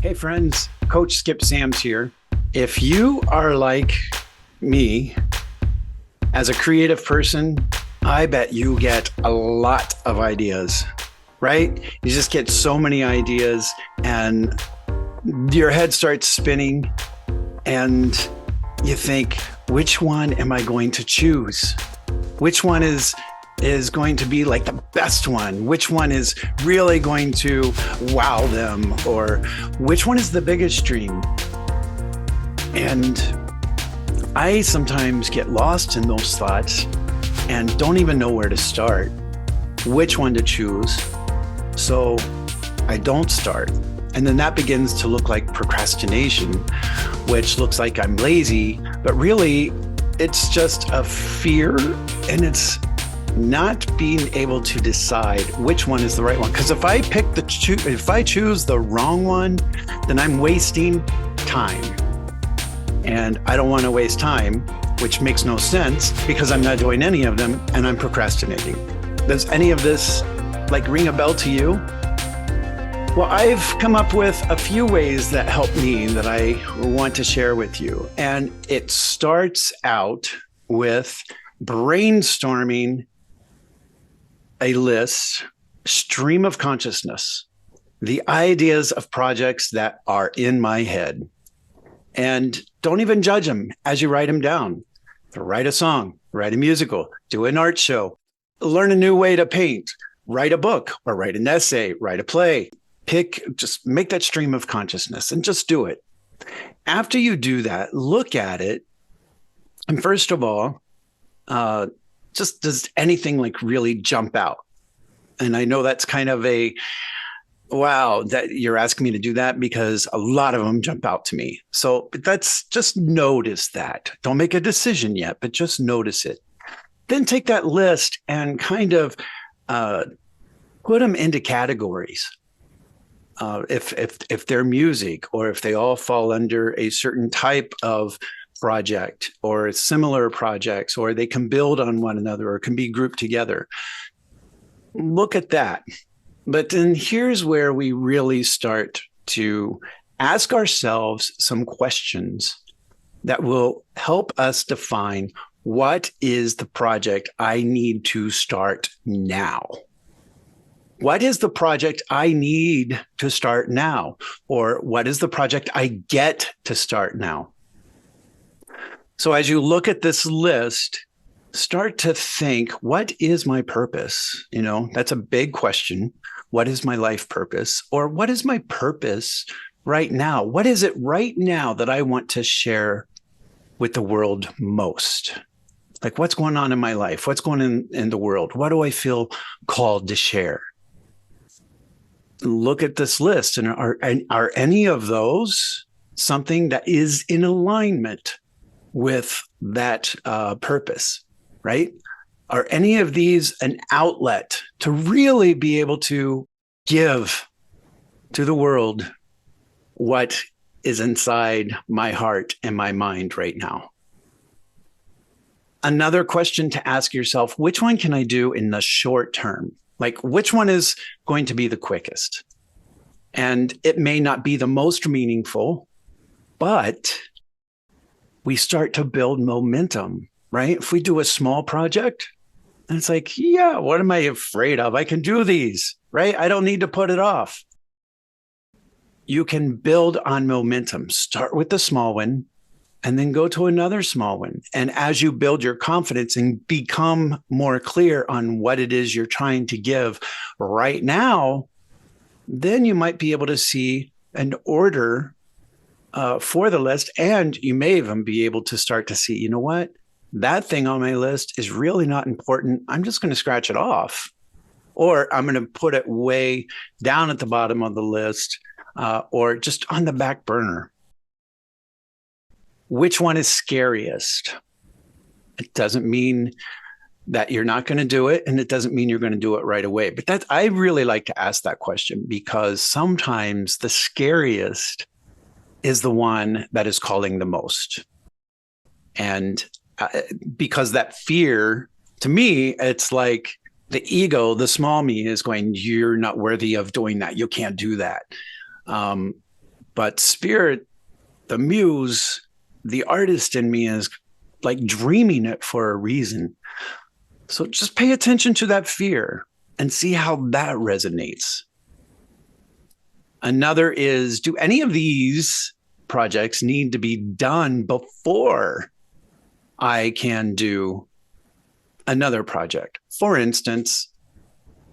Hey friends, Coach Skip Sams here. If you are like me as a creative person, I bet you get a lot of ideas, right? You just get so many ideas and your head starts spinning and you think, which one am I going to choose? Which one is going to be like the best one? Which one is really going to wow them? Or which one is the biggest dream? And I sometimes get lost in those thoughts and don't even know where to start, which one to choose. So I don't start. And then that begins to look like procrastination, which looks like I'm lazy, but really it's just a fear, and it's not being able to decide which one is the right one. Because if I choose the wrong one, then I'm wasting time. And I don't want to waste time, which makes no sense because I'm not doing any of them and I'm procrastinating. Does any of this ring a bell to you? Well, I've come up with a few ways that help me that I want to share with you. And it starts out with brainstorming a list, stream of consciousness, the ideas of projects that are in my head. And don't even judge them as you write them down. Write a song, write a musical, do an art show, learn a new way to paint, write a book or write an essay, write a play. Just make that stream of consciousness and just do it. After you do that, look at it. And first of all, just does anything really jump out? And I know that's kind of wow, that you're asking me to do that, because a lot of them jump out to me. So that's just notice that. Don't make a decision yet, but just notice it. Then take that list and kind of put them into categories. If they're music, or if they all fall under a certain type of project or similar projects, or they can build on one another or can be grouped together. Look at that. But then here's where we really start to ask ourselves some questions that will help us define what is the project I need to start now. What is the project I need to start now? Or what is the project I get to start now? So as you look at this list, start to think, what is my purpose? That's a big question. What is my life purpose? Or what is my purpose right now? What is it right now that I want to share with the world most? What's going on in my life? What's going on in the world? What do I feel called to share? Look at this list, and are any of those something that is in alignment with that purpose, right? Are any of these an outlet to really be able to give to the world what is inside my heart and my mind right now? Another question to ask yourself, which one can I do in the short term? Which one is going to be the quickest? And it may not be the most meaningful, but we start to build momentum, right? If we do a small project, and it's yeah, what am I afraid of? I can do these, right? I don't need to put it off. You can build on momentum. Start with the small one and then go to another small one. And as you build your confidence and become more clear on what it is you're trying to give right now, then you might be able to see an order for the list. And you may even be able to start to see, what? That thing on my list is really not important. I'm just going to scratch it off. Or I'm going to put it way down at the bottom of the list, or just on the back burner. Which one is scariest? It doesn't mean that you're not going to do it, and it doesn't mean you're going to do it right away. But I really like to ask that question, because sometimes the scariest is the one that is calling the most. And because that fear, to me, it's like the ego, the small me, is going, you're not worthy of doing that. You can't do that. But spirit, the muse, the artist in me is like dreaming it for a reason. So just pay attention to that fear and see how that resonates. Another is, do any of these projects need to be done before I can do another project? For instance,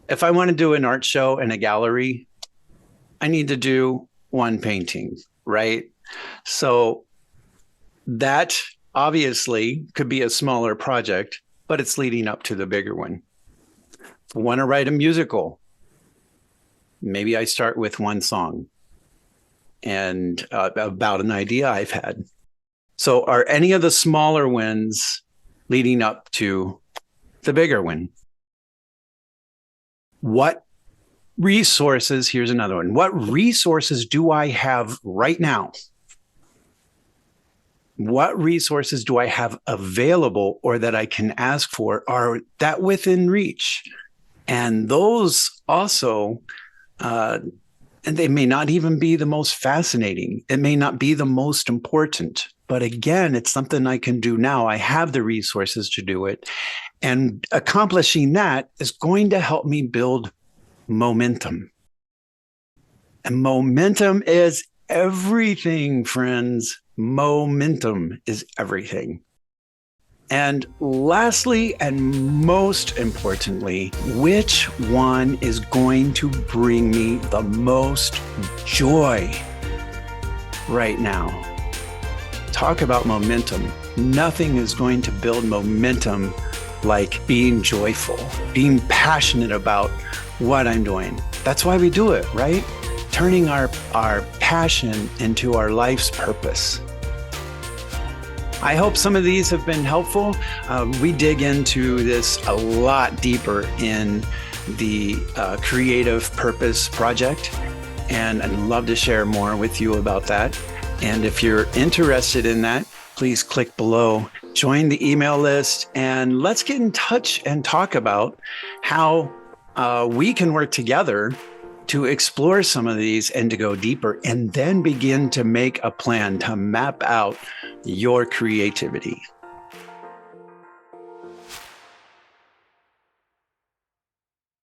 if I want to do an art show in a gallery, I need to do one painting, right? So that obviously could be a smaller project, but it's leading up to the bigger one. If I want to write a musical, maybe I start with one song and about an idea I've had. So are any of the smaller wins leading up to the bigger one? What resources, here's another one. What resources do I have right now? What resources do I have available or that I can ask for are that within reach? And those also, and they may not even be the most fascinating. It may not be the most important. But again, it's something I can do now. I have the resources to do it. And accomplishing that is going to help me build momentum. And momentum is everything, friends. Momentum is everything. And lastly, and most importantly, which one is going to bring me the most joy right now? Talk about momentum. Nothing is going to build momentum like being joyful, being passionate about what I'm doing. That's why we do it, right? Turning our passion into our life's purpose. I hope some of these have been helpful. We dig into this a lot deeper in the Creative Purpose Project, and I'd love to share more with you about that. And if you're interested in that, please click below, join the email list, and let's get in touch and talk about how we can work together to explore some of these and to go deeper, and then begin to make a plan to map out your creativity.